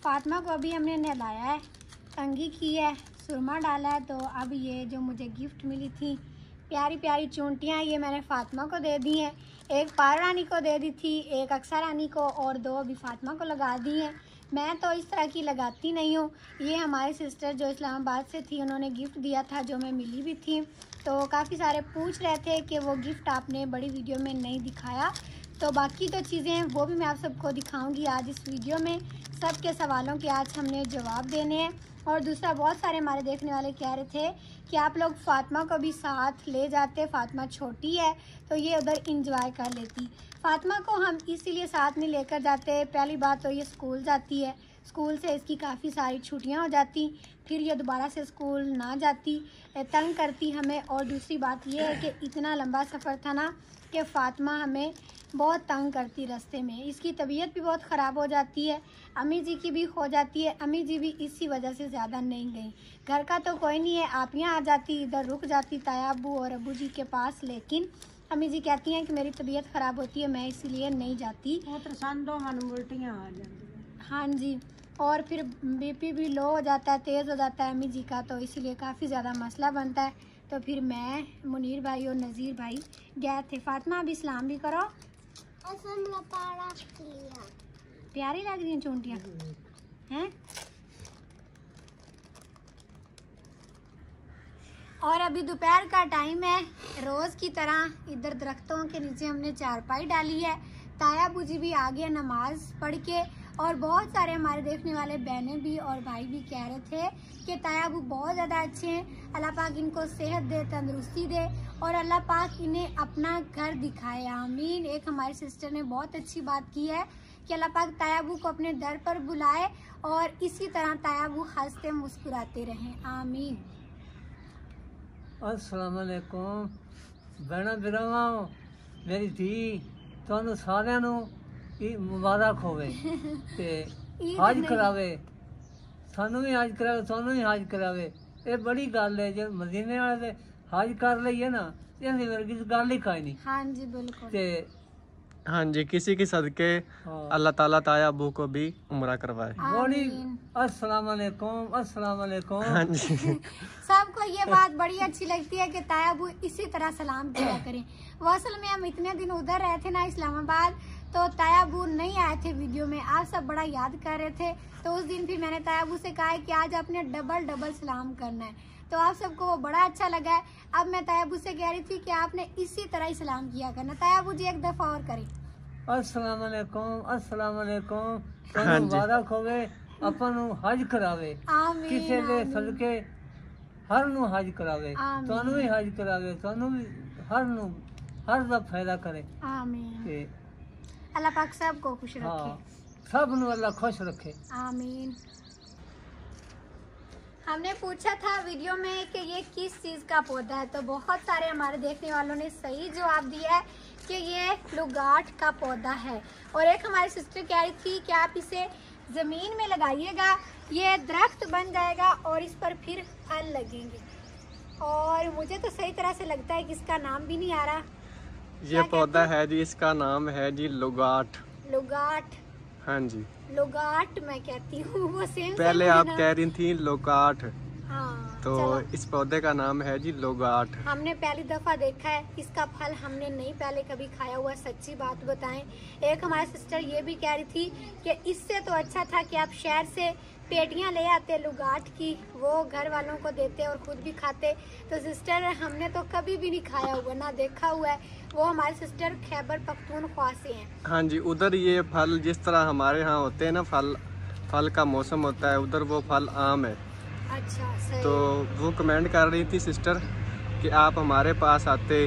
फातिमा को अभी हमने नहलाया है, कंघी की है, सुरमा डाला है। तो अब ये जो मुझे गिफ्ट मिली थी प्यारी प्यारी चूंटियाँ, ये मैंने फातिमा को दे दी हैं। एक पार रानी को दे दी थी, एक अक्सर रानी को, और 2 अभी फातिमा को लगा दी हैं। मैं तो इस तरह की लगाती नहीं हूँ। ये हमारी सिस्टर जो इस्लामाबाद से थी, उन्होंने गिफ्ट दिया था, जो मैं मिली भी थी। तो काफ़ी सारे पूछ रहे थे कि वो गिफ्ट आपने बड़ी वीडियो में नहीं दिखाया। तो बाकी तो चीज़ें हैं वो भी मैं आप सबको दिखाऊंगी आज इस वीडियो में। सबके सवालों के आज हमने जवाब देने हैं। और दूसरा, बहुत सारे हमारे देखने वाले कह रहे थे कि आप लोग फातिमा को भी साथ ले जाते, फातिमा छोटी है तो ये उधर इंजॉय कर लेती। फातिमा को हम इसीलिए साथ नहीं लेकर जाते, पहली बात तो ये स्कूल जाती है, स्कूल से इसकी काफ़ी सारी छुट्टियां हो जाती, फिर ये दोबारा से स्कूल ना जाती, तंग करती हमें। और दूसरी बात ये है कि इतना लंबा सफ़र था ना कि फातिमा हमें बहुत तंग करती रास्ते में। इसकी तबीयत भी बहुत ख़राब हो जाती है, अम्मी जी की भी हो जाती है। अम्मी जी भी इसी वजह से ज़्यादा नहीं गई। घर का तो कोई नहीं है, आप यहाँ आ जाती, इधर रुक जाती ताया अब्बू और अब्बू जी के पास, लेकिन अम्मी जी कहती हैं कि मेरी तबीयत ख़राब होती है, मैं इसीलिए नहीं जाती। उल्टियाँ आ जाती। हाँ जी, और फिर बीपी भी लो हो जाता है, तेज़ हो जाता है अम्मी जी का, तो इसीलिए काफ़ी ज़्यादा मसला बनता है। तो फिर मैं, मुनीर भाई और नज़ीर भाई गए थे। फातिमा अभी सलाम भी करो। प्यारी लग रही हैं चूंटियाँ हैं। और अभी दोपहर का टाइम है। रोज़ की तरह इधर दरख्तों के नीचे हमने चारपाई डाली है। ताया अबू जी भी आ गए नमाज पढ़ के। और बहुत सारे हमारे देखने वाले बहनें भी और भाई भी कह रहे थे कि ताया अबू बहुत ज़्यादा अच्छे हैं, अल्लाह पाक इनको सेहत दे, तंदुरुस्ती दे और अल्लाह पाक इन्हें अपना घर दिखाए, आमीन। एक हमारी सिस्टर ने बहुत अच्छी बात की है कि अल्लाह पाक ताया अबू को अपने दर पर बुलाए और इसी तरह ताया अबू हंसते मुस्कुराते रहें, आमीन। अस्सलाम वालेकुम भैणा बिरावां, मेरी धी तुहानू सारिਆਂ ਨੂੰ मुबारक होवे ते हज करावे, सानू भी हज करावे, तुहानू भी हज करावे। ये बड़ी गल है, जो मदीने वाले हज कर लईए ना, इहदी वर्गी गल ही कोई नहीं। हाँ जी बिल्कुल। ते हाँ जी, किसी के सदके अल्लाह ताला ताया अबू को भी उम्रा करवाए। बड़ी अस्सलाम वालेकुम, अस्सलाम वालेकुम। हाँ जी सबको ये बात बड़ी अच्छी लगती है कि ताया अबू इसी तरह सलाम किया करें। वो असल में हम इतने दिन उधर रहे थे ना इस्लामाबाद, तो ताया अबू नहीं आए थे वीडियो में। आप सब बड़ा याद कर रहे थे, तो उस दिन फिर मैंने ताया अबू से कहा है कि आज आपने डबल सलाम करना है, तो आप सबको वो बड़ा अच्छा लगा है। अब मैं ताया अबू से कह रही थी कि आपने इसी तरह ही सलाम किया करना। ताया अबू जी एक दफ़ा और करें। अस्सलाम वालेकुम, अस्सलाम वालेकुम। तुहानू मुबारक होवे, अपन नू हज करावे, आमीन, किसी दे आमीन। सदके हर नू हज करावे, आमीन। तुहानू भी हज करावे, तुहानू भी हर दा फायदा करे। आमीन। ते अल्लाह पाक सबको खुश रखे। हाँ, सब नू अल्लाह खुश रखे, आमीन। हमने पूछा था वीडियो में कि ये किस चीज़ का पौधा है, तो बहुत सारे हमारे देखने वालों ने सही जवाब दिया है कि ये लुगाट का पौधा है। और एक हमारी सिस्टर कह रही थी कि आप इसे ज़मीन में लगाइएगा, ये दरख्त बन जाएगा और इस पर फिर फल लगेंगे। और मुझे तो सही तरह से लगता है कि इसका नाम भी नहीं आ रहा। ये पौधा है जी, इसका नाम है जी लुगाट। लुगाट, हाँ जी, लुगाट मैं कहती हूँ, वो सेम पहले सेम आप है ना? कह रही थी लोगाट, हाँ, तो चलो। इस पौधे का नाम है जी लोगाट। हमने पहली दफा देखा है, इसका फल हमने नहीं पहले कभी खाया हुआ, सच्ची बात बताएं। एक हमारी सिस्टर ये भी कह रही थी कि इससे तो अच्छा था कि आप शहर से पेटियां ले आते लुगाट की, वो घर वालों को देते और खुद भी खाते। तो सिस्टर हमने तो कभी भी नहीं खाया हुआ, ना देखा हुआ है। वो हमारे सिस्टर खैबर पख्तूनख्वा से हैं। हाँ जी, उधर ये फल जिस तरह हमारे यहाँ होते हैं ना, फल का मौसम होता है, उधर वो फल आम है। अच्छा, सही। तो वो कमेंट कर रही थी सिस्टर कि आप हमारे पास आते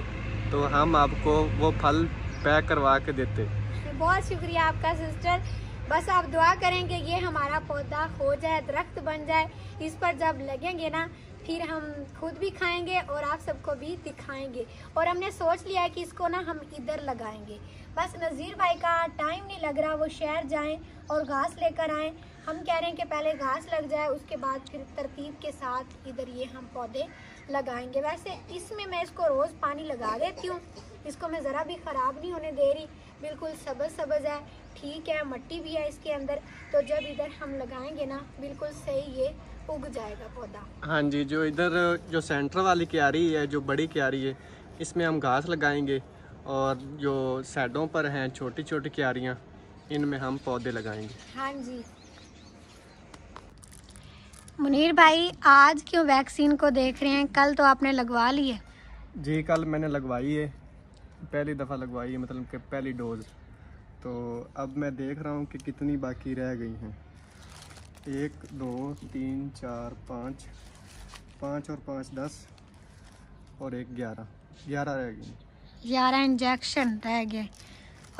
तो हम आपको वो फल पैक करवा के देते। बहुत शुक्रिया आपका सिस्टर। बस आप दुआ करें कि ये हमारा पौधा हो जाए, दरख्त बन जाए, इस पर जब लगेंगे ना फिर हम खुद भी खाएंगे और आप सबको भी दिखाएंगे। और हमने सोच लिया है कि इसको ना हम इधर लगाएंगे। बस नज़ीर भाई का टाइम नहीं लग रहा, वो शहर जाएं और घास लेकर आएं। हम कह रहे हैं कि पहले घास लग जाए, उसके बाद फिर तरतीब के साथ इधर ये हम पौधे लगाएंगे। वैसे इसमें मैं इसको रोज़ पानी लगा देती हूँ, इसको मैं ज़रा भी ख़राब नहीं होने दे रही। बिल्कुल सब्ज सब्ज है, ठीक है, मट्टी भी है इसके अंदर, तो जब इधर हम लगाएंगे ना बिल्कुल सही ये उग जाएगा पौधा। हाँ जी, जो इधर जो सेंटर वाली क्यारी है, जो बड़ी क्यारी है, इसमें हम घास लगाएंगे और जो साइडों पर हैं छोटी छोटी क्यारियाँ, इनमें हम पौधे लगाएंगे। हाँ जी। मुनीर भाई, आज क्यों वैक्सीन को देख रहे हैं? कल तो आपने लगवा ली है। जी, कल मैंने लगवाई है, पहली दफ़ा लगवाई है, मतलब कि पहली डोज। तो अब मैं देख रहा हूँ कि कितनी बाकी रह गई हैं। 1 2 3 4 5 5 और 5 10 और 1 11 रह गई। 11 इंजेक्शन रह गए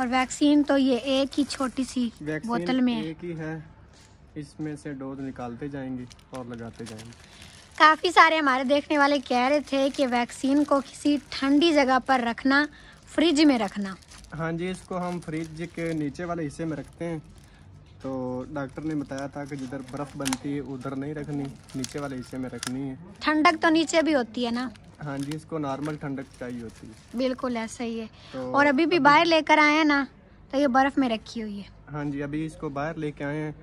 और वैक्सीन तो ये एक ही छोटी सी बोतल में है। एक ही है, इसमें से डोज निकालते जाएंगे और लगाते जाएंगे। काफ़ी सारे हमारे देखने वाले कह रहे थे कि वैक्सीन को किसी ठंडी जगह पर रखना, फ्रिज में रखना। हाँ जी, इसको हम फ्रिज के नीचे वाले हिस्से में रखते हैं। तो डॉक्टर ने बताया था कि जिधर बर्फ़ बनती है उधर नहीं रखनी, नीचे वाले हिस्से में रखनी है। ठंडक तो नीचे भी होती है ना? हाँ जी, इसको नॉर्मल ठंडक चाहिए होती है। बिल्कुल ऐसा ही है। तो और अभी भी बाहर लेकर आए हैं ना, तो ये बर्फ़ में रखी हुई है। हाँ जी, अभी इसको बाहर लेके आए हैं,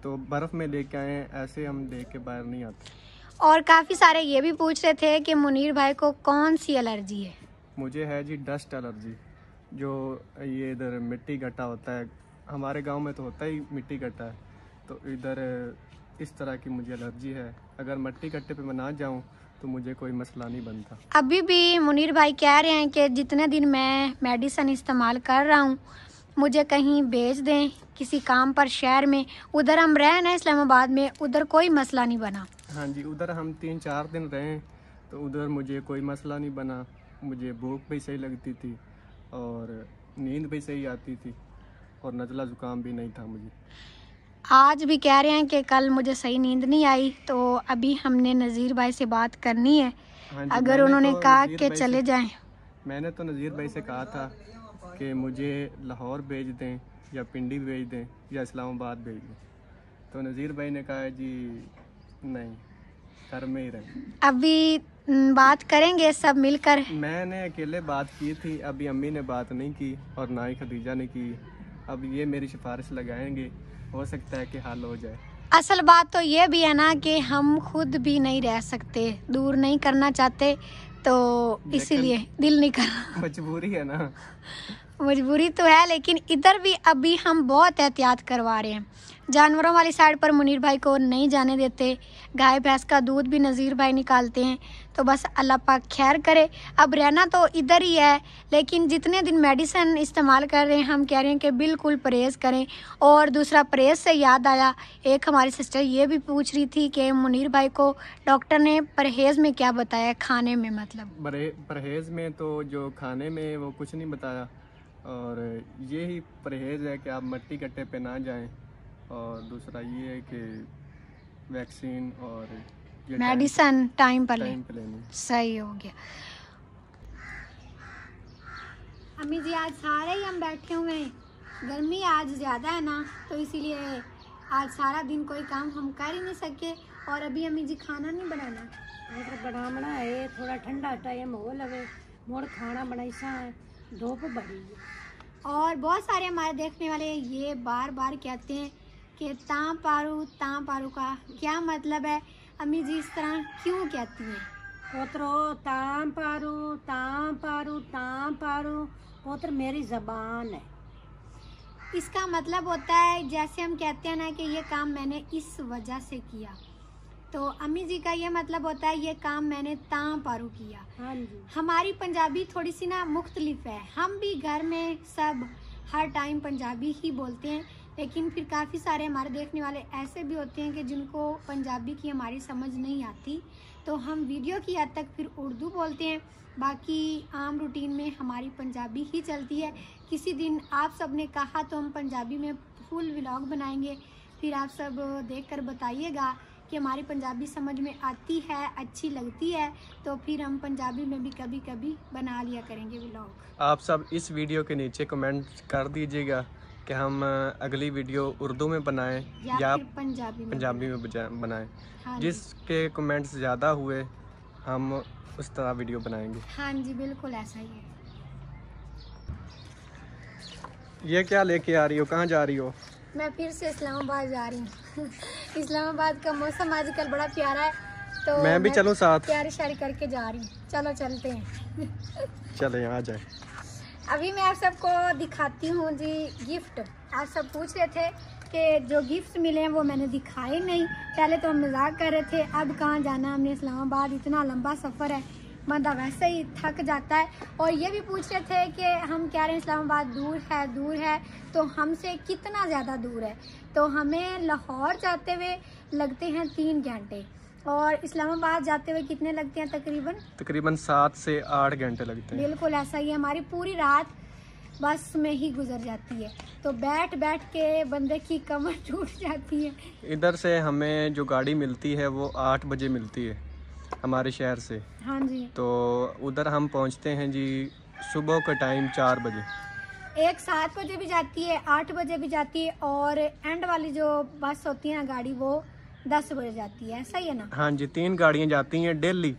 तो बर्फ़ में लेके आए हैं, ऐसे हम देख के बाहर नहीं आते। और काफ़ी सारे ये भी पूछ रहे थे कि मुनीर भाई को कौन सी एलर्जी है? मुझे है जी डस्ट एलर्जी, जो ये इधर मिट्टी गड्ढा होता है, हमारे गांव में तो होता ही मिट्टी गड्ढा है, तो इधर इस तरह की मुझे एलर्जी है। अगर मिट्टी गड्ढे पे मैं ना जाऊं तो मुझे कोई मसला नहीं बनता। अभी भी मुनीर भाई कह रहे हैं कि जितने दिन मैं मेडिसिन इस्तेमाल कर रहा हूँ मुझे कहीं भेज दें किसी काम पर शहर में। उधर हम रहे ना इस्लामाबाद में, उधर कोई मसला नहीं बना। हाँ जी, उधर हम 3-4 दिन रहे तो उधर मुझे कोई मसला नहीं बना। मुझे भूख भी सही लगती थी और नींद भी सही आती थी और नज़ला ज़ुकाम भी नहीं था मुझे। आज भी कह रहे हैं कि कल मुझे सही नींद नहीं आई, तो अभी हमने नज़ीर भाई से बात करनी है। हाँ जी, अगर उन्होंने तो कहा कि चले जाएं। मैंने तो नज़ीर भाई से कहा था कि मुझे लाहौर भेज दें या पिंडी भेज दें या इस्लामाबाद भेज दें, तो नज़ीर भाई ने कहा जी नहीं, घर में ही रहें। अभी बात करेंगे सब मिलकर। मैंने अकेले बात की थी, अभी अम्मी ने बात नहीं की और ना ही खदीजा ने की। अब ये मेरी सिफारिश लगाएंगे, हो सकता है कि हल हो जाए। असल बात तो ये भी है ना कि हम खुद भी नहीं रह सकते, दूर नहीं करना चाहते, तो इसीलिए दिल नहीं कर रहा। मजबूरी है ना। मजबूरी तो है, लेकिन इधर भी अभी हम बहुत एहतियात करवा रहे हैं। जानवरों वाली साइड पर मुनीर भाई को नहीं जाने देते। गाय भैंस का दूध भी नज़ीर भाई निकालते हैं, तो बस अल्लाह पाक खैर करे। अब रहना तो इधर ही है, लेकिन जितने दिन मेडिसिन इस्तेमाल कर रहे हैं हम कह रहे हैं कि बिल्कुल परहेज़ करें। और दूसरा, परहेज़ से याद आया, एक हमारी सिस्टर ये भी पूछ रही थी कि मुनीर भाई को डॉक्टर ने परहेज़ में क्या बताया खाने में? मतलब परहेज़ में तो जो खाने में वो कुछ नहीं बताया, और ये ही परहेज़ है कि आप मिट्टी गड्ढे पे ना जाएं, और दूसरा ये है कि वैक्सीन और ये मेडिसिन टाइम पर टाइम पे लेनी। सही हो गया। अम्मी जी, आज सारे ही हम बैठे हुए हैं, गर्मी आज ज़्यादा है ना, तो इसीलिए आज सारा दिन कोई काम हम कर ही नहीं सके। और अभी अम्मी जी खाना नहीं बनाना बनावना है, थोड़ा ठंडा टाइम हो लगे मोड़ खाना बनाई सा है, धूप बड़ी है। और बहुत सारे हमारे देखने वाले ये बार बार कहते हैं कि तां पारू का क्या मतलब है? अम्मी जी इस तरह क्यों कहती हैं? पोतरो ताम पारू पोत्र मेरी ज़बान है। इसका मतलब होता है जैसे हम कहते हैं ना कि ये काम मैंने इस वजह से किया, तो अम्मी जी का ये मतलब होता है ये काम मैंने तां पारू किया। हाँ जी। हमारी पंजाबी थोड़ी सी ना मुख्तलिफ है, हम भी घर में सब हर टाइम पंजाबी ही बोलते हैं, लेकिन फिर काफ़ी सारे हमारे देखने वाले ऐसे भी होते हैं कि जिनको पंजाबी की हमारी समझ नहीं आती, तो हम वीडियो की हद तक फिर उर्दू बोलते हैं, बाकी आम रूटीन में हमारी पंजाबी ही चलती है। किसी दिन आप सब ने कहा तो हम पंजाबी में फुल व्लॉग बनाएंगे, फिर आप सब देखकर बताइएगा कि हमारी पंजाबी समझ में आती है, अच्छी लगती है, तो फिर हम पंजाबी में भी कभी कभी बना लिया करेंगे व्लॉग। आप सब इस वीडियो के नीचे कमेंट कर दीजिएगा कि हम अगली वीडियो उर्दू में बनाएं या फिर पंजाबी में बनाएं। हाँ जी। जिसके कमेंट्स ज़्यादा हुए हम उस तरह वीडियो बनाएंगे। हाँ जी, बिल्कुल ऐसा ही है। ये क्या लेके आ रही हो, कहाँ जा रही हो? मैं फिर से इस्लामाबाद जा रही हूँ। इस्लामाबाद का मौसम आजकल बड़ा प्यारा है, तो मैं भी चलूँ साथ? प्यारी शारी करके जा रही हूँ। चलो चलते हैं। चले यहाँ जाए। अभी मैं आप सबको दिखाती हूँ जी गिफ्ट। आप सब पूछ रहे थे कि जो गिफ्ट मिले हैं वो मैंने दिखाए नहीं। पहले तो हम मजाक कर रहे थे, अब कहाँ जाना हमने, इस्लामाबाद इतना लंबा सफ़र है, बंदा वैसे ही थक जाता है। और ये भी पूछ रहे थे कि हम कह रहे हैं इस्लामाबाद दूर है, तो हमसे कितना ज़्यादा दूर है। तो हमें लाहौर जाते हुए लगते हैं 3 घंटे, और इस्लामाबाद जाते हुए कितने लगते हैं? तकरीबन 7 से 8 घंटे लगते हैं। बिल्कुल ऐसा ही है। हमारी पूरी रात बस में ही गुजर जाती है, तो बैठ बैठ के बंदे की कमर टूट जाती है। इधर से हमें जो गाड़ी मिलती है वो 8 बजे मिलती है हमारे शहर से। हाँ जी। तो उधर हम पहुंचते हैं जी सुबह का टाइम 4 बजे। एक 7 बजे भी जाती है, 8 बजे भी जाती है, और एंड वाली जो बस होती है ना गाड़ी, वो 10 बजे जाती है। ऐसा ही है ना? हाँ जी, 3 गाड़ियाँ जाती हैं डेली।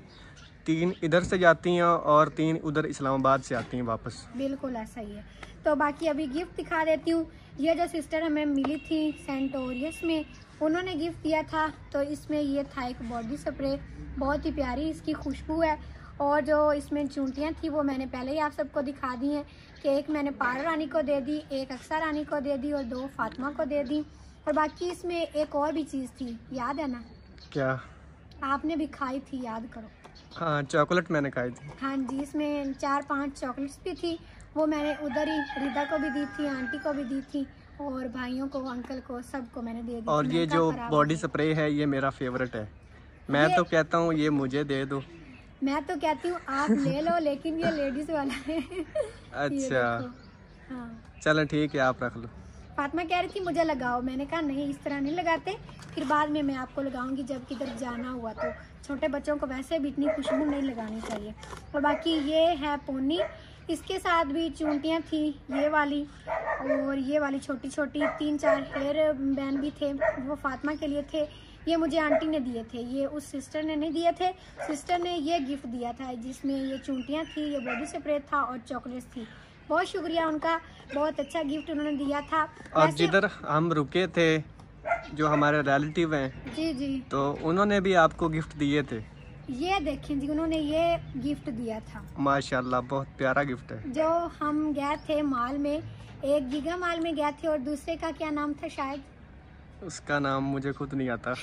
3 इधर से जाती हैं और 3 उधर इस्लामाबाद से आती हैं वापस। बिल्कुल ऐसा ही है। तो बाकी अभी गिफ्ट दिखा देती हूँ। ये जो सिस्टर हमें मिली थी सेंट ओरियस में, उन्होंने गिफ्ट दिया था। तो इसमें ये था एक बॉडी स्प्रे, बहुत ही प्यारी इसकी खुशबू है। और जो इसमें चूंटियाँ थी वो मैंने पहले ही आप सबको दिखा दी हैं कि एक मैंने पारा रानी को दे दी, एक अक्सर रानी को दे दी और 2 फातिमा को दे दी। और बाकी इसमें एक और भी चीज़ थी, याद है ना? क्या? आपने भी खाई थी, याद करो। हाँ, चॉकलेट मैंने खाई थी। हाँ जी, इसमें 4-5 चॉकलेट्स भी थी। वो मैंने उधर ही रिदा को भी दी थी, आंटी को भी दी थी, और भाइयों को, अंकल को, सबको मैंने दे दी। और ये जो बॉडी स्प्रे है ये मेरा फेवरेट है। मैं तो कहता हूँ ये मुझे दे दो। मैं तो कहती हूँ आप ले लो, लेकिन ये लेडीज वाला है। अच्छा, हाँ, चलो ठीक है, आप रख लो। फातिमा कह रही थी मुझे लगाओ, मैंने कहा नहीं, इस तरह नहीं लगाते, फिर बाद में मैं आपको लगाऊंगी जब किधर जाना हुआ। तो छोटे बच्चों को वैसे भी इतनी खुशबू नहीं लगानी चाहिए। और बाकी ये है पोनी, इसके साथ भी चूंटियाँ थी, ये वाली और ये वाली छोटी छोटी 3-4 हेयर बैंड भी थे, वो फातिमा के लिए थे। ये मुझे आंटी ने दिए थे, ये उस सिस्टर ने नहीं दिए थे। सिस्टर ने ये गिफ्ट दिया था जिसमें ये चूंटियाँ थी, ये बॉडी स्प्रे था और चॉकलेट्स थी। बहुत शुक्रिया उनका, बहुत अच्छा गिफ्ट उन्होंने दिया था। और जिधर हम रुके थे जो हमारे रिलेटिव हैं, जी जी, तो उन्होंने भी आपको गिफ्ट दिए थे। ये देखें जी, उन्होंने ये गिफ्ट दिया था। माशाल्लाह, बहुत प्यारा गिफ्ट है। जो हम गए थे मॉल में, एक गीगा मॉल में गए थे, और दूसरे का क्या नाम था? शायद उसका नाम मुझे खुद नहीं आता।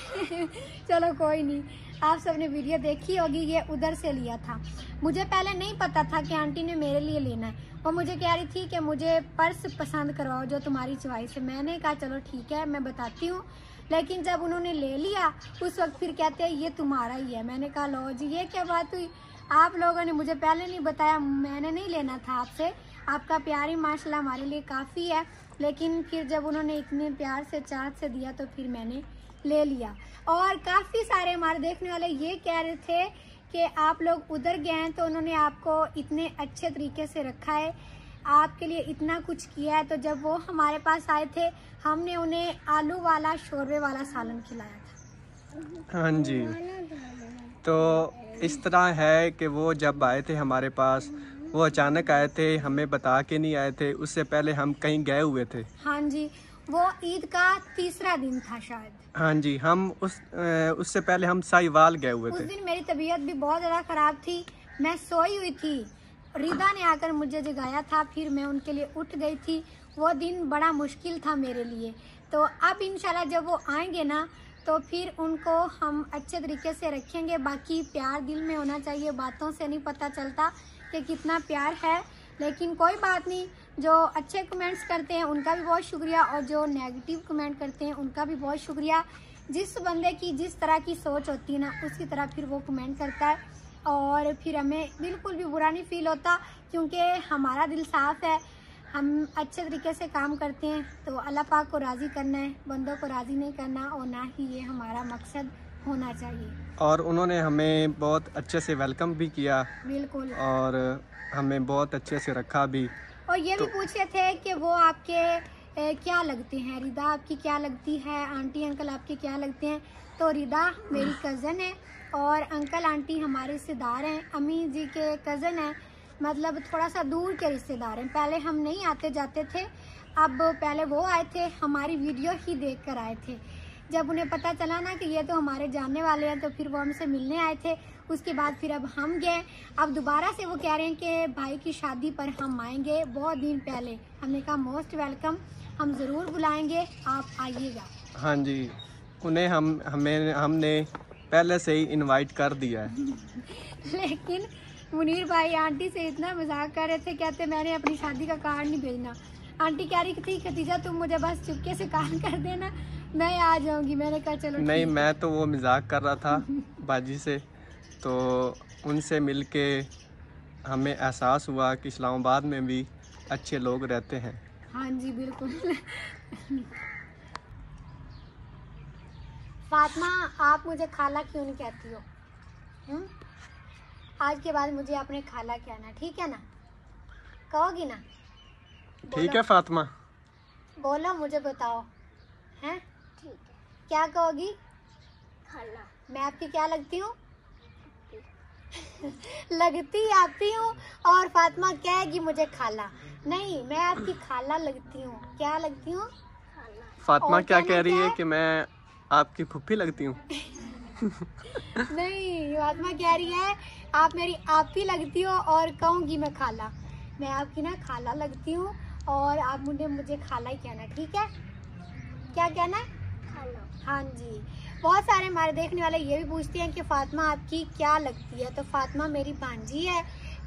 चलो कोई नहीं, आप सबने वीडियो देखी होगी, ये उधर से लिया था। मुझे पहले नहीं पता था कि आंटी ने मेरे लिए लेना है। वो मुझे कह रही थी कि मुझे पर्स पसंद करवाओ जो तुम्हारी चॉइस है। मैंने कहा चलो ठीक है, मैं बताती हूँ। लेकिन जब उन्होंने ले लिया उस वक्त फिर कहते हैं ये तुम्हारा ही है। मैंने कहा लो जी, ये क्या बात हुई? आप लोगों ने मुझे पहले नहीं बताया, मैंने नहीं लेना था आपसे। आपका प्यार ही माशाल्लाह हमारे लिए काफ़ी है। लेकिन फिर जब उन्होंने इतने प्यार से, चाहत से दिया, तो फिर मैंने ले लिया। और काफ़ी सारे हमारे देखने वाले ये कह रहे थे कि आप लोग उधर गए हैं तो उन्होंने आपको इतने अच्छे तरीके से रखा है, आपके लिए इतना कुछ किया है। तो जब वो हमारे पास आए थे, हमने उन्हें आलू वाला शोरबे वाला सालन खिलाया था। हाँ जी, तो इस तरह है कि वो जब आए थे हमारे पास, वो अचानक आए थे, हमें बता के नहीं आए थे। उससे पहले हम कहीं गए हुए थे। हाँ जी, वो ईद का 3रा दिन था शायद। हाँ जी, हम उससे पहले हम साहिवाल गए हुए उस थे। दिन मेरी तबीयत भी बहुत ज़्यादा ख़राब थी, मैं सोई हुई थी। रिदा ने आकर मुझे जगाया था, फिर मैं उनके लिए उठ गई थी। वो दिन बड़ा मुश्किल था मेरे लिए। तो अब इंशाल्लाह जब वो आएंगे ना, तो फिर उनको हम अच्छे तरीके से रखेंगे। बाकी प्यार दिल में होना चाहिए, बातों से नहीं पता चलता कि कितना प्यार है। लेकिन कोई बात नहीं, जो अच्छे कमेंट्स करते हैं उनका भी बहुत शुक्रिया, और जो नेगेटिव कमेंट करते हैं उनका भी बहुत शुक्रिया। जिस बंदे की जिस तरह की सोच होती है ना, उसी तरह फिर वो कमेंट करता है, और फिर हमें बिल्कुल भी बुरा नहीं फील होता, क्योंकि हमारा दिल साफ़ है, हम अच्छे तरीके से काम करते हैं। तो अल्लाह पाक को राज़ी करना है, बंदों को राज़ी नहीं करना, और ना ही ये हमारा मकसद होना चाहिए। और उन्होंने हमें बहुत अच्छे से वेलकम भी किया, बिल्कुल, और हमें बहुत अच्छे से रखा भी। और ये भी पूछ रहे थे कि वो आपके क्या लगते हैं, रिदा आपकी क्या लगती है, आंटी अंकल आपके क्या लगते हैं। तो रिदा मेरी कज़न है, और अंकल आंटी हमारे रिश्तेदार हैं, अम्मी जी के कज़न हैं। मतलब थोड़ा सा दूर के रिश्तेदार हैं। पहले हम नहीं आते जाते थे, अब पहले वो आए थे, हमारी वीडियो ही देख कर आए थे। जब उन्हें पता चला ना कि ये तो हमारे जानने वाले हैं, तो फिर वो हमसे मिलने आए थे। उसके बाद फिर अब हम गए, अब दोबारा से वो कह रहे हैं कि भाई की शादी पर हम आएंगे। बहुत दिन पहले हमने कहा मोस्ट वेलकम, हम ज़रूर बुलाएंगे, आप आइएगा। हाँ जी, उन्हें हमने पहले से ही इनवाइट कर दिया है। लेकिन मुनीर भाई आंटी से इतना मजाक कर रहे थे, कहते मैंने अपनी शादी का कार्ड नहीं भेजना। आंटी कह रही थी खतीजा तुम मुझे बस चुपके से कार्ड कर देना, मैं आ जाऊंगी। मैंने कहा चलो नहीं, मैं तो वो मजाक कर रहा था बाजी से। तो उनसे मिलके हमें एहसास हुआ कि इस्लामाबाद में भी अच्छे लोग रहते हैं। हाँ जी बिल्कुल। फातिमा, आप मुझे खाला क्यों नहीं कहती हो? आज के बाद मुझे अपने खाला कहना, ठीक है ना? कहोगी ना? ठीक है फातिमा, बोलो, मुझे बताओ। हैं? ठीक है। क्या कहोगी? खाला। मैं आपकी क्या लगती हूँ? लगती आती हूँ, और फातिमा कहेगी मुझे खाला। नहीं, मैं आपकी खाला लगती हूँ। क्या लगती हूँ? फातिमा क्या कह रही है कि मैं आपकी फुफ्फी लगती हूँ? नहीं, फातिमा कह रही है आप मेरी आपी लगती हो, और कहूँगी मैं खाला। मैं आपकी ना खाला लगती हूँ, और आप मुझे खाला ही कहना, ठीक है? क्या कहना है? खाला। हाँ जी। बहुत सारे हमारे देखने वाले ये भी पूछते हैं कि फातिमा आपकी क्या लगती है। तो फातिमा मेरी भांजी है,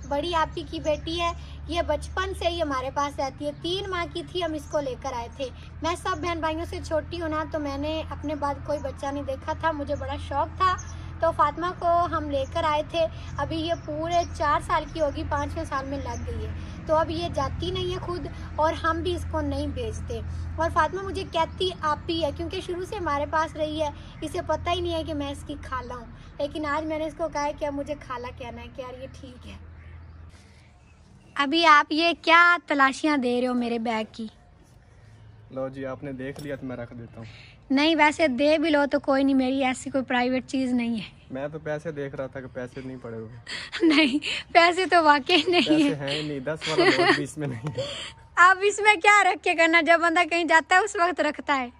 बड़ी आपी की बेटी है। ये बचपन से ही हमारे पास रहती है, 3 माह की थी हम इसको लेकर आए थे। मैं सब बहन भाइयों से छोटी हूँ ना, तो मैंने अपने बाद कोई बच्चा नहीं देखा था, मुझे बड़ा शौक था। तो फातिमा को हम लेकर आए थे। अभी ये पूरे 4 साल की होगी, 5वें साल में लग गई है। तो अब ये जाती नहीं है खुद, और हम भी इसको नहीं भेजते। और फातिमा मुझे कहती आपी है, क्योंकि शुरू से हमारे पास रही है। इसे पता ही नहीं है कि मैं इसकी खाला हूँ, लेकिन आज मैंने इसको कहा है कि अब मुझे खाला कहना है। कि यार ये ठीक है। अभी आप ये क्या तलाशियाँ दे रहे हो मेरे बैग की? लो जी, आपने देख लिया तो मैं रख देता हूँ। नहीं, वैसे दे भी लो तो कोई नहीं, मेरी ऐसी कोई प्राइवेट चीज़ नहीं है। मैं तो पैसे देख रहा था कि पैसे नहीं पड़े हुए। नहीं, पैसे तो वाकई नहीं पैसे है। हैं नहीं, 10 वाला नोट भी इसमें नहीं है। अब इसमें क्या रख के करना, जब बंदा कहीं जाता है उस वक्त रखता है।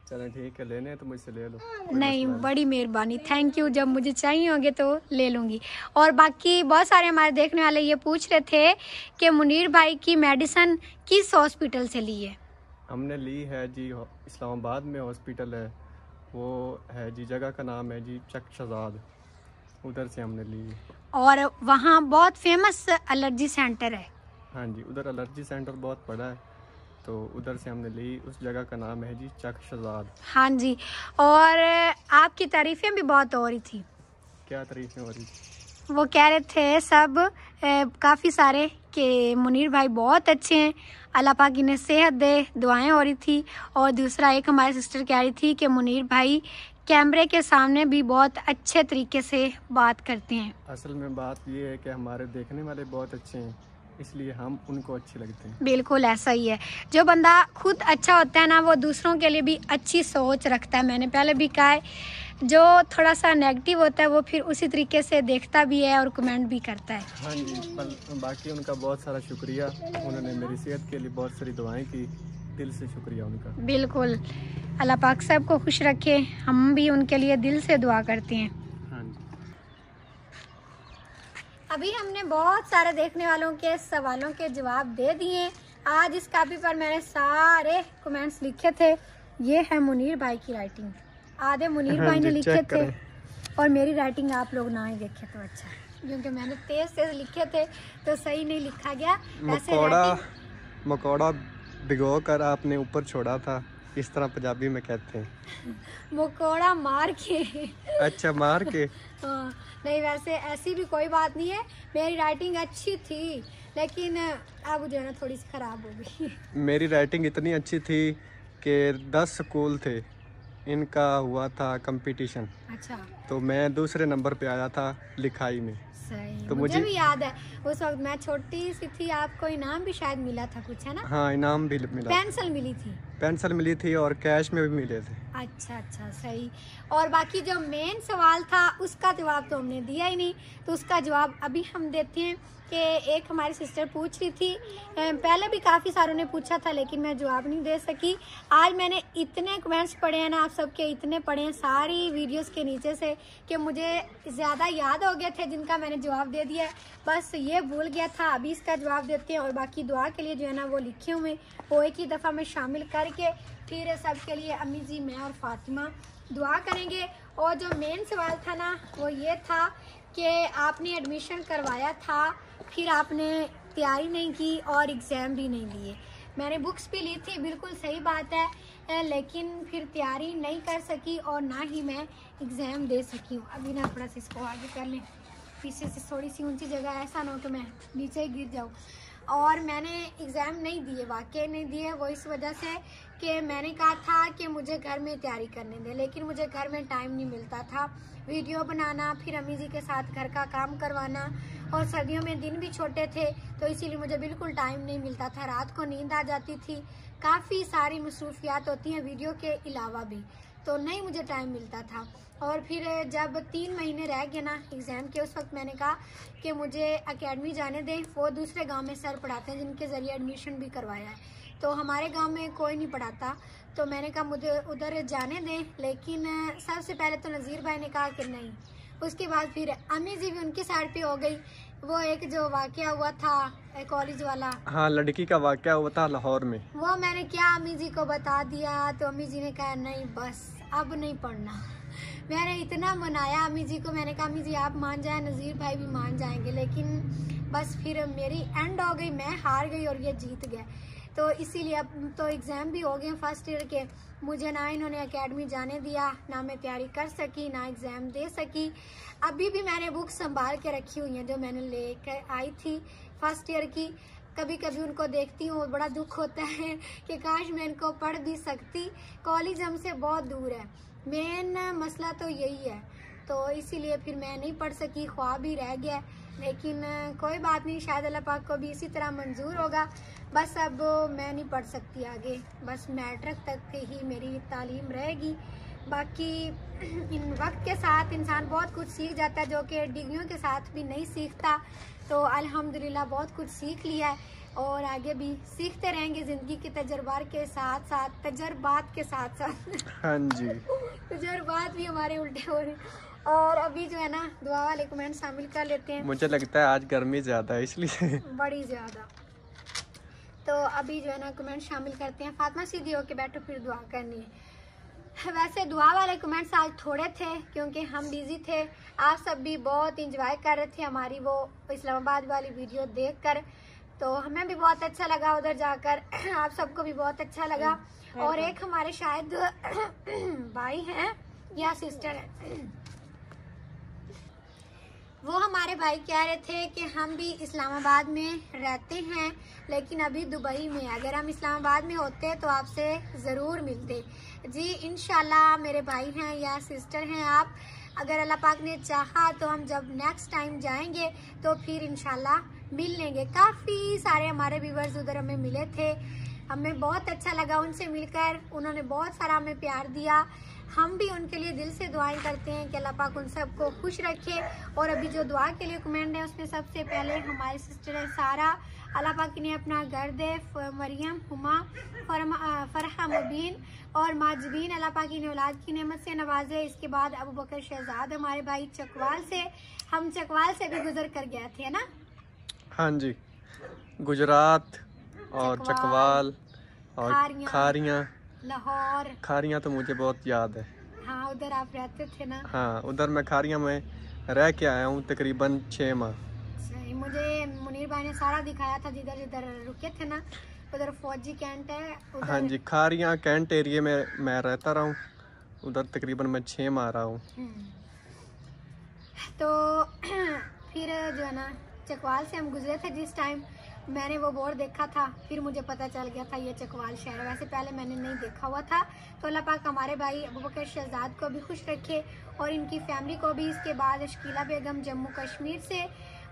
चलो ठीक है, लेने हैं तो मुझसे ले लो। नहीं, बड़ी मेहरबानी, थैंक यू। जब मुझे चाहिए होंगे तो ले लूँगी। और बाकी बहुत सारे हमारे देखने वाले ये पूछ रहे थे कि मुनीर भाई की मेडिसिन किस हॉस्पिटल से ली है? हमने ली है जी, इस्लामाबाद में हॉस्पिटल है, वो है जी, जगह का नाम है जी चक शहजाद, उधर से हमने ली। और वहाँ बहुत फेमस एलर्जी सेंटर है। हाँ जी, उधर एलर्जी सेंटर बहुत बड़ा है, तो उधर से हमने ली। उस जगह का नाम है जी चक शहजाद। हाँ जी। और आपकी तारीफें भी बहुत हो रही थी। क्या तारीफें हो रही थी? वो कह रहे थे सब काफ़ी सारे कि मुनीर भाई बहुत अच्छे हैं, अल्लाह पाक इन्हें सेहत दे, दुआएं हो रही थी। और दूसरा एक हमारी सिस्टर कह रही थी कि मुनीर भाई कैमरे के सामने भी बहुत अच्छे तरीके से बात करते हैं। असल में बात ये है कि हमारे देखने वाले बहुत अच्छे हैं, इसलिए हम उनको अच्छे लगते हैं। बिल्कुल ऐसा ही है। जो बंदा खुद अच्छा होता है ना, वो दूसरों के लिए भी अच्छी सोच रखता है। मैंने पहले भी कहा है, जो थोड़ा सा नेगेटिव होता है वो फिर उसी तरीके से देखता भी है और कमेंट भी करता है। हाँ जी, पर बाकी उनका बहुत सारा शुक्रिया, उन्होंने मेरी सेहत के लिए बहुत सारी दुआएं की, दिल से शुक्रिया उनका। बिल्कुल, अल्लाह पाक सबको खुश रखे, हम भी उनके लिए दिल से दुआ करते हैं। हाँ जी। अभी हमने बहुत सारे देखने वालों के सवालों के जवाब दे दिए। आज इस कापी पर मैंने सारे कमेंट्स लिखे थे। ये है मुनीर भाई की राइटिंग, आधे मुनीर भाई ने लिखे थे, और मेरी राइटिंग आप लोग ना ही देखे तो अच्छा, क्योंकि मैंने तेज लिखे थे तो सही नहीं लिखा गया। मकोड़ा भिगो कर आपने ऊपर छोड़ा था, इस तरह पंजाबी में कहते हैं। मकोड़ा मार के। अच्छा, मार के। हाँ, नहीं वैसे ऐसी भी कोई बात नहीं है, मेरी राइटिंग अच्छी थी, लेकिन अब जो है ना थोड़ी सी खराब हो गई। मेरी राइटिंग इतनी अच्छी थी कि 10 स्कूल थे, इनका हुआ था कंपटीशन। अच्छा। तो मैं दूसरे नंबर पे आया था लिखाई में। सही। तो मुझे भी याद है उस वक्त मैं छोटी सी थी, आपको इनाम भी शायद मिला था कुछ, है ना? हाँ, इनाम भी मिला। पेंसिल मिली थी। पेंसिल मिली थी और कैश में भी मिले थे। अच्छा अच्छा, सही। और बाकी जो मेन सवाल था उसका जवाब तो हमने दिया ही नहीं, तो उसका जवाब अभी हम देते हैं कि एक हमारी सिस्टर पूछ रही थी, पहले भी काफ़ी सारों ने पूछा था लेकिन मैं जवाब नहीं दे सकी। आज मैंने इतने कमेंट्स पढ़े हैं ना, आप सबके इतने पढ़े हैं सारी वीडियोस के नीचे से कि मुझे ज़्यादा याद हो गए थे जिनका मैंने जवाब दे दिया, बस ये भूल गया था। अभी इसका जवाब देते हैं और बाकी दुआ के लिए जो है ना वो लिखे हुए वो एक ही दफ़ा में शामिल करके फिर सबके लिए अम्मी जी, मैं और फातिमा दुआ करेंगे। और जो मेन सवाल था ना वो ये था कि आपने एडमिशन करवाया था, फिर आपने तैयारी नहीं की और एग्ज़ाम भी नहीं दिए। मैंने बुक्स भी ली थी, बिल्कुल सही बात है, लेकिन फिर तैयारी नहीं कर सकी और ना ही मैं एग्ज़ाम दे सकी हूँ। अभी ना थोड़ा सा इसको आगे कर लें, पीछे से थोड़ी सी ऊंची जगह, ऐसा ना हो कि मैं नीचे ही गिर जाऊँ। और मैंने एग्ज़ाम नहीं दिए, वाकई नहीं दिए, वो इस वजह से कि मैंने कहा था कि मुझे घर में तैयारी करने दें, लेकिन मुझे घर में टाइम नहीं मिलता था। वीडियो बनाना, फिर अम्मी जी के साथ घर का काम करवाना, और सर्दियों में दिन भी छोटे थे तो इसीलिए मुझे बिल्कुल टाइम नहीं मिलता था। रात को नींद आ जाती थी, काफ़ी सारी मसरूफियात होती हैं वीडियो के अलावा भी, तो नहीं मुझे टाइम मिलता था। और फिर जब 3 महीने रह गए ना एग्ज़ाम के, उस वक्त मैंने कहा कि मुझे एकेडमी जाने दें, वो दूसरे गांव में सर पढ़ाते हैं जिनके ज़रिए एडमिशन भी करवाया है, तो हमारे गांव में कोई नहीं पढ़ाता, तो मैंने कहा मुझे उधर जाने दें। लेकिन सबसे पहले तो नज़ीर भाई ने कहा कि नहीं, उसके बाद फिर अम्मी जी भी उनकी साइड पे हो गई। वो एक जो वाक़या हुआ था कॉलेज वाला, हाँ, लड़की का वाक़या हुआ था लाहौर में, वो मैंने क्या अम्मी जी को बता दिया, तो अम्मी जी ने कहा नहीं बस अब नहीं पढ़ना। मैंने इतना मनाया अम्मी जी को, मैंने कहा अम्मी जी आप मान जाए, नज़ीर भाई भी मान जाएंगे, लेकिन बस फिर मेरी एंड हो गई, मैं हार गई और ये जीत गए। तो इसीलिए अब तो एग्ज़ाम भी हो गए फर्स्ट ईयर के, मुझे ना इन्होंने एकेडमी जाने दिया, ना मैं तैयारी कर सकी, ना एग्ज़ाम दे सकी। अभी भी मैंने बुक संभाल के रखी हुई हैं जो मैंने लेकर आई थी फर्स्ट ईयर की। कभी कभी उनको देखती हूँ, बड़ा दुख होता है कि काश मैं इनको पढ़ भी सकती। कॉलेज हमसे बहुत दूर है, मेन मसला तो यही है, तो इसीलिए फिर मैं नहीं पढ़ सकी, ख्वाब ही रह गया। लेकिन कोई बात नहीं, शायद अल्लाह पाक को भी इसी तरह मंजूर होगा। बस अब मैं नहीं पढ़ सकती आगे, बस मैट्रिक तक ही मेरी तालीम रहेगी। बाकी इन वक्त के साथ इंसान बहुत कुछ सीख जाता है जो कि डिग्रियों के साथ भी नहीं सीखता, तो अल्हम्दुलिल्लाह बहुत कुछ सीख लिया है और आगे भी सीखते रहेंगे ज़िंदगी के तजर्बात के साथ साथ। हाँ जी, तजर्बात भी हमारे उल्टे हो रहे हैं। और अभी जो है ना दुआ वाले कमेंट शामिल कर लेते हैं। मुझे लगता है आज गर्मी ज़्यादा है इसलिए बड़ी ज़्यादा, तो अभी जो है ना कमेंट शामिल करते हैं। फातिमा सीधी होके बैठो, फिर दुआ करनी है। वैसे दुआ वाले कमेंट्स आज थोड़े थे क्योंकि हम बिजी थे, आप सब भी बहुत इंजॉय कर रहे थे हमारी वो इस्लामाबाद वाली वीडियो देखकर, तो हमें भी बहुत अच्छा लगा उधर जाकर, आप सबको भी बहुत अच्छा लगा। और एक हमारे शायद भाई हैं या सिस्टर हैं, वो हमारे भाई कह रहे थे कि हम भी इस्लामाबाद में रहते हैं लेकिन अभी दुबई में, अगर हम इस्लामाबाद में होते तो आपसे ज़रूर मिलते। जी इंशाल्लाह मेरे भाई हैं या सिस्टर हैं आप, अगर अल्लाह पाक ने चाहा तो हम जब नेक्स्ट टाइम जाएंगे तो फिर इंशाल्लाह मिल लेंगे। काफ़ी सारे हमारे व्यूवर्स उधर हमें मिले थे, हमें बहुत अच्छा लगा उनसे मिलकर, उन्होंने बहुत सारा हमें प्यार दिया। हम भी उनके लिए दिल से दुआएं करते हैं कि अल्लाह पाक उन सबको खुश रखे। और अभी जो दुआ के लिए कमेंट है उसमें सबसे पहले हमारी सिस्टर है सारा, अल्लाह पाक ने अपना घर दे, मरियम, हुमा, फरहा मुबीन और माजबीन, अल्लाह पाक ने औलाद की नेमत से नवाजे। इसके बाद अबू बकर शहजाद हमारे भाई चकवाल से, हम चकवाल से भी गुजर कर गए थे ना। हाँ जी, गुजरात और चकवाल और खारियाँ, लाहौर। खारियाँ तो मुझे बहुत याद है। हाँ उधर आप रहते थे ना। हाँ उधर मैं खारियाँ में रह के आया हूँ तकरीबन 6 माह। मुझे मुनीर भाई ने सारा दिखाया था जिधर जिधर रुके थे ना, उधर फौजी कैंट है उधर। हाँ जी, खारियाँ कैंट एरिया में मैं रहता रहा हूँ, उधर तकरीबन मैं 6 माह रहा हूँ। तो फिर जो है ना चकवाल से हम गुजरे थे, जिस टाइम मैंने वो बोर्ड देखा था फिर मुझे पता चल गया था ये चकवाल शहर है, वैसे पहले मैंने नहीं देखा हुआ था। तो अल्लाह पाक हमारे भाई अबू बकर शहजाद को भी खुश रखे और इनकी फैमिली को भी। इसके बाद शकीला बेगम जम्मू कश्मीर से,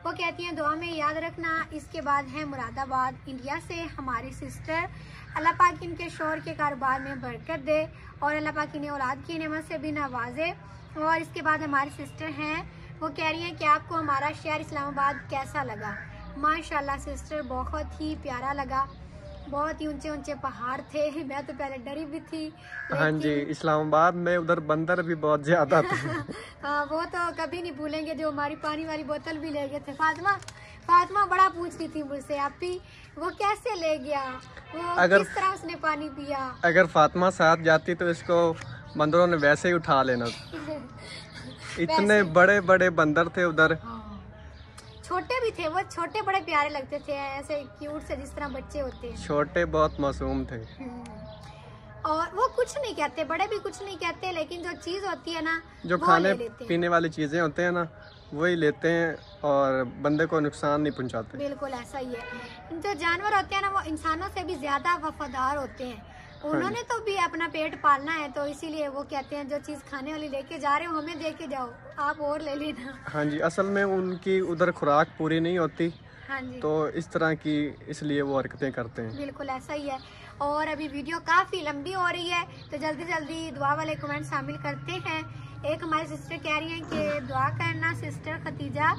वो कहती हैं दुआ में याद रखना। इसके बाद है मुरादाबाद इंडिया से हमारी सिस्टर, अल्लाह पाक इनके शौहर के कारोबार में बरकत दे और अल्लाह पाक इन्हें औलाद की नेमत से भी नवाजे। और इसके बाद हमारी सिस्टर हैं, वो कह रही हैं कि आपको हमारा शहर इस्लामाबाद कैसा लगा। माशाल्लाह सिस्टर बहुत ही प्यारा लगा, बहुत ही ऊंचे ऊंचे पहाड़ थे, मैं तो पहले डरी भी थी। हाँ जी, इस्लामाबाद में उधर बंदर भी बहुत ज्यादा थे। हाँ वो तो कभी नहीं भूलेंगे, जो हमारी पानी वाली बोतल भी ले गए थे। फातिमा बड़ा पूछ रही थी मुझसे, आप भी वो कैसे ले गया, वो किस तरह उसने पानी पिया। अगर फातिमा साथ जाती तो इसको बंदरों ने वैसे ही उठा लेना। इतने बड़े बड़े बंदर थे उधर। छोटे भी थे, वो छोटे बड़े प्यारे लगते थे, ऐसे क्यूट से जिस तरह बच्चे होते हैं। छोटे बहुत मासूम थे। और वो कुछ नहीं कहते, बड़े भी कुछ नहीं कहते, लेकिन जो चीज होती है ना, जो खाने पीने वाली चीजें होते हैं ना, वही लेते हैं और बंदे को नुकसान नहीं पहुंचाते। बिल्कुल ऐसा ही है। जो जानवर होते हैं ना, वो इंसानों से भी ज्यादा वफादार होते हैं। उन्होंने तो भी अपना पेट पालना है, तो इसीलिए वो कहते हैं जो चीज खाने वाली लेके जा रहे हो हमें दे के जाओ, आप और ले लेना। हाँ जी, असल में उनकी उधर खुराक पूरी नहीं होती। हाँ जी, तो इस तरह की इसलिए वो हरकतें करते हैं। बिल्कुल ऐसा ही है। और अभी वीडियो काफी लंबी हो रही है, तो जल्दी जल्दी दुआ वाले कमेंट शामिल करते हैं। एक हमारी सिस्टर कह रही हैं कि दुआ करना सिस्टर खतीजा,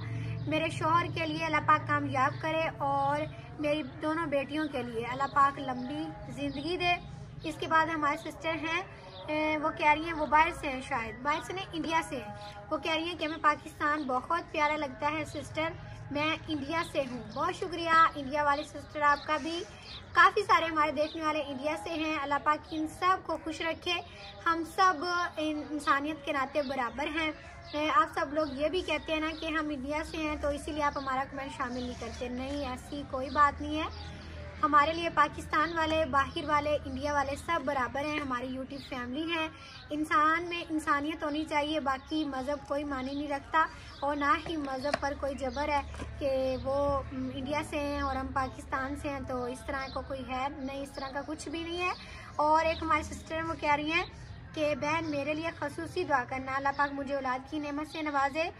मेरे शौहर के लिए अल्लाह पाक कामयाब करे और मेरी दोनों बेटियों के लिए अल्लाह पाक लंबी जिंदगी दे। इसके बाद हमारे सिस्टर हैं, वो कह रही हैं, वो बाहर से हैं, शायद बाहर से नहीं इंडिया से हैं। वो कह रही हैं कि हमें पाकिस्तान बहुत प्यारा लगता है सिस्टर, मैं इंडिया से हूँ। बहुत शुक्रिया इंडिया वाली सिस्टर आपका भी। काफ़ी सारे हमारे देखने वाले इंडिया से हैं। अल्लाह पाक इन सब को खुश रखे, हम सब इंसानियत के नाते बराबर हैं। आप सब लोग ये भी कहते हैं ना कि हम इंडिया से हैं तो इसीलिए आप हमारा कमेंट शामिल नहीं करते। नहीं, ऐसी कोई बात नहीं है। हमारे लिए पाकिस्तान वाले, बाहर वाले, इंडिया वाले सब बराबर हैं, हमारी यूट्यूब फैमिली है। इंसान में इंसानियत होनी चाहिए, बाकी मज़हब कोई मानी नहीं रखता और ना ही मज़हब पर कोई जबर है कि वो इंडिया से हैं और हम पाकिस्तान से हैं, तो इस तरह का कोई है नहीं, इस तरह का कुछ भी नहीं है। और एक हमारी सिस्टर वो कह रही हैं कि बहन मेरे लिए खसूसी दुआ करना, अल्लाह पाक मुझे औलाद की नेमत से नवाजे।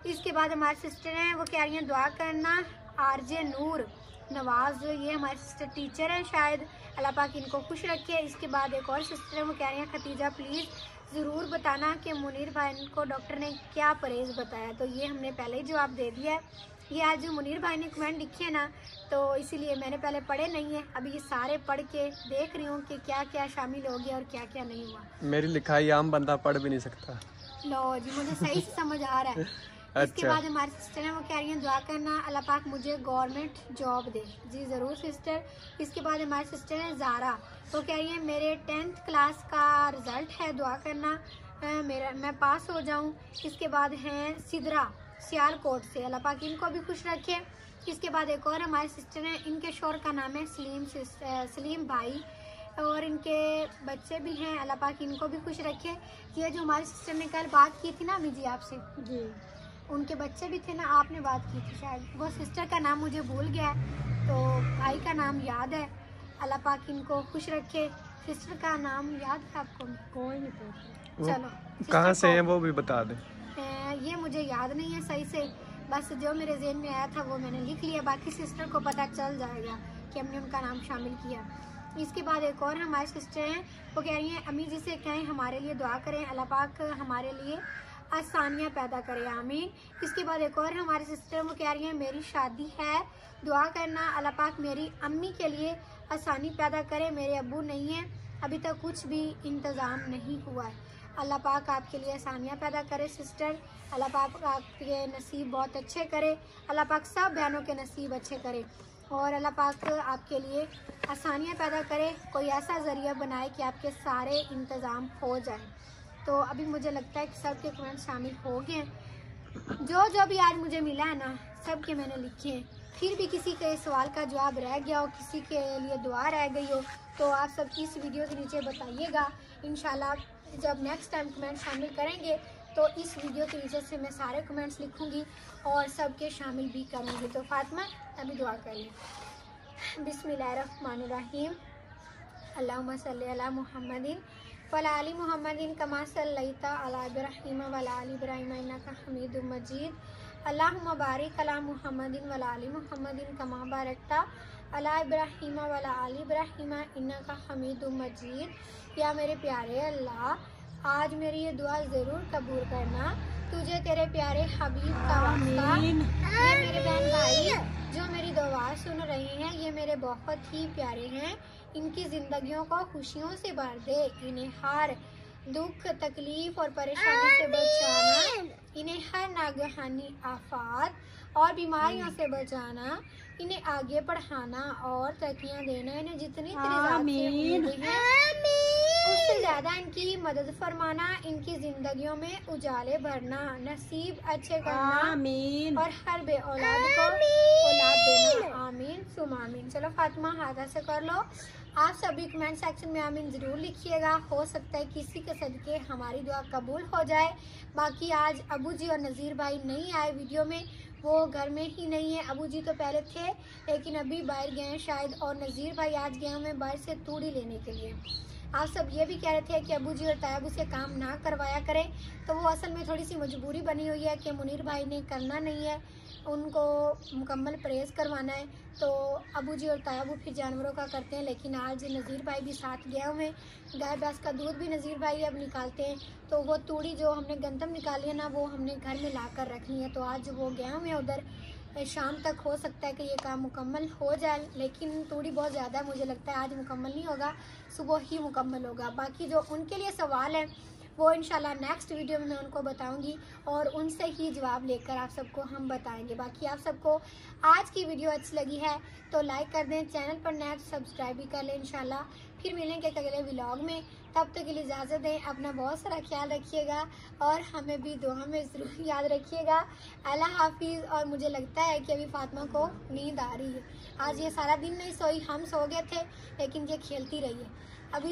इसके बाद हमारी सिस्टर हैं, वो कह रही हैं दुआ करना आरजे नूर नवाज, ये हमारी सिस्टर टीचर हैं शायद, अल्लाह पाक इनको खुश रखे। इसके बाद एक और सिस्टर है, वो कह रही हैं खतीजा प्लीज़ ज़रूर बताना कि मुनीर भाई को डॉक्टर ने क्या परहेज़ बताया। तो ये हमने पहले ही जवाब दे दिया है। ये आज जो मुनीर भाई ने कमेंट लिखे हैं ना, तो इसीलिए मैंने पहले पढ़े नहीं है, अभी ये सारे पढ़ के देख रही हूँ कि क्या क्या शामिल हो गया और क्या क्या नहीं हुआ। मेरी लिखाई आम बंदा पढ़ भी नहीं सकता। लो जी, मुझे सही से समझ आ रहा है। इसके बाद हमारी सिस्टर हैं, वो कह रही हैं दुआ करना अल्लाह पाक मुझे गवर्नमेंट जॉब दे। जी ज़रूर सिस्टर। इसके बाद हमारी सिस्टर हैं ज़ारा, वो कह रही हैं मेरे 10th क्लास का रिज़ल्ट है, दुआ करना मैं पास हो जाऊं। इसके बाद हैं सिदरा सियालकोट से, अल्लाह पाक इनको भी खुश रखे। इसके बाद एक और हमारी सिस्टर हैं, इनके शौहर का नाम है सलीम भाई और इनके बच्चे भी हैं, अल्लाह पाक इनको भी खुश रखे। ये जो हमारी सिस्टर ने कल बात की थी ना अभी जी आपसे, जी उनके बच्चे भी थे ना, आपने बात की थी शायद, वो सिस्टर का नाम मुझे भूल गया है, तो भाई का नाम याद है, अल्लाह पाक इनको खुश रखे। सिस्टर का नाम याद है आपको? कोई नहीं पूछा। चलो कहाँ से हैं वो भी बता दें। ये मुझे याद नहीं है सही से, बस जो मेरे ज़हन में आया था वो मैंने लिख लिया, बाकी सिस्टर को पता चल जाएगा कि हमने उनका नाम शामिल किया। इसके बाद एक और हमारी सिस्टर हैं, वो कह रही हैं अम्मी जी से कहें हमारे लिए दुआ करें, अल्लाह पाक हमारे लिए आसानियाँ पैदा करे, आमीन। इसके बाद एक और हमारी सिस्टर वो कह रही हैं मेरी शादी है, दुआ करना अल्लाह पाक मेरी अम्मी के लिए आसानी पैदा करे, मेरे अब्बू नहीं है, अभी तक कुछ भी इंतज़ाम नहीं हुआ है, अल्लाह पाक आपके लिए आसानियाँ पैदा करे सिस्टर, अल्लाह पाक आपके नसीब बहुत अच्छे करे, अल्लाह पाक सब बहनों के नसीब अच्छे करे और अल्लाह पाक आपके लिए आसानियाँ पैदा करे, कोई ऐसा ज़रिया बनाए कि आपके सारे इंतज़ाम हो जाए। तो अभी मुझे लगता है कि सब के कमेंट शामिल हो गए हैं, जो भी आज मुझे मिला है ना सब के मैंने लिखे हैं। फिर भी किसी के सवाल का जवाब रह गया हो, किसी के लिए दुआ रह गई हो, तो आप सब इस वीडियो के नीचे बताइएगा। इंशाल्लाह जब नेक्स्ट टाइम कमेंट शामिल करेंगे तो इस वीडियो के नीचे से मैं सारे कमेंट्स लिखूंगी और सबके शामिल भी करूँगी। तो फातिमा अभी दुआ कर लें। बिस्मिल्लाहिर्रहमानिर्रहीम, अल्लाहुम्मा सल्ली अला मुहम्मदिन वला आलि मुहम्मदिन कमा सल्लैता अला इब्राहीम वला आलि इब्राहीम इन्नका हमीदुम मजीद। अल्लाहुम्मा बारिक अला मुहम्मदिन वला आलि मुहम्मदिन कमा बारकता अला इब्राहीम वला आलि इब्राहीम इन्नका हमीदुम मजीद। या मेरे प्यारे अल्लाह, आज मेरी ये दुआ ज़रूर कबूल करना, तुझे तेरे प्यारे हबीब का वास्ता। ये मेरे बहन भाई जो मेरी दुआ सुन रहे हैं, ये मेरे बहुत ही प्यारे हैं, इनकी ज़िंदगियों को खुशियों से भर दे, इन्हें हर दुख तकलीफ और परेशानी से बचाना, इन्हें हर नागहानी आफात और बीमारियों से बचाना, इन्हें आगे बढ़ाना और तरक्कियां देना, इन्हें जितनी उससे ज़्यादा इनकी मदद फरमाना, इनकी ज़िंदगियों में उजाले भरना, नसीब अच्छे करना और हर बे औलाद को औलाद देना। आमीन सुम आमीन। चलो फातिमा हाथ से कर लो। आप सभी कमेंट सेक्शन में आमीन ज़रूर लिखिएगा, हो सकता है किसी के सदके हमारी दुआ कबूल हो जाए। बाकी आज अबू जी और नज़ीर भाई नहीं आए वीडियो में, वो घर में ही नहीं है। अबू जी तो पहले थे लेकिन अभी बाहर गए हैं शायद, और नज़ीर भाई आज गए हुए बाहर से तूड़ी लेने के लिए। आप सब ये भी कह रहे थे कि अबू जी और तायाबू से काम ना करवाया करें, तो वो असल में थोड़ी सी मजबूरी बनी हुई है कि मुनीर भाई ने करना नहीं है, उनको मुकम्मल परहेज़ करवाना है, तो अबू जी और तायाबू फिर जानवरों का करते हैं। लेकिन आज नज़ीर भाई भी साथ गए हुए हैं, गाय भैंस का दूध भी नज़ीर भाई अब निकालते हैं, तो वो तूड़ी जो हमने गंदम निकाली है ना, वो हमने घर में ला कर रखनी है। तो आज वो गए हुए हैं उधर, शाम तक हो सकता है कि ये काम मुकम्मल हो जाए, लेकिन तूड़ी बहुत ज़्यादा है, मुझे लगता है आज मुकम्मल नहीं होगा, सुबह ही मुकम्मल होगा। बाकी जो उनके लिए सवाल है वो इंशाल्लाह नेक्स्ट वीडियो में मैं उनको बताऊंगी और उनसे ही जवाब लेकर आप सबको हम बताएंगे। बाकी आप सबको आज की वीडियो अच्छी लगी है तो लाइक कर दें, चैनल पर नए सब्सक्राइब भी कर लें। इंशाल्लाह फिर मिलेंगे अगले व्लॉग में, तब तक के लिए इजाज़त दें। अपना बहुत सारा ख्याल रखिएगा और हमें भी दुआ में ज़रूर याद रखिएगा। अल्लाह हाफिज़। और मुझे लगता है कि अभी फातिमा को नींद आ रही है, आज ये सारा दिन नहीं सोई, हम सो गए थे लेकिन ये खेलती रही है। अभी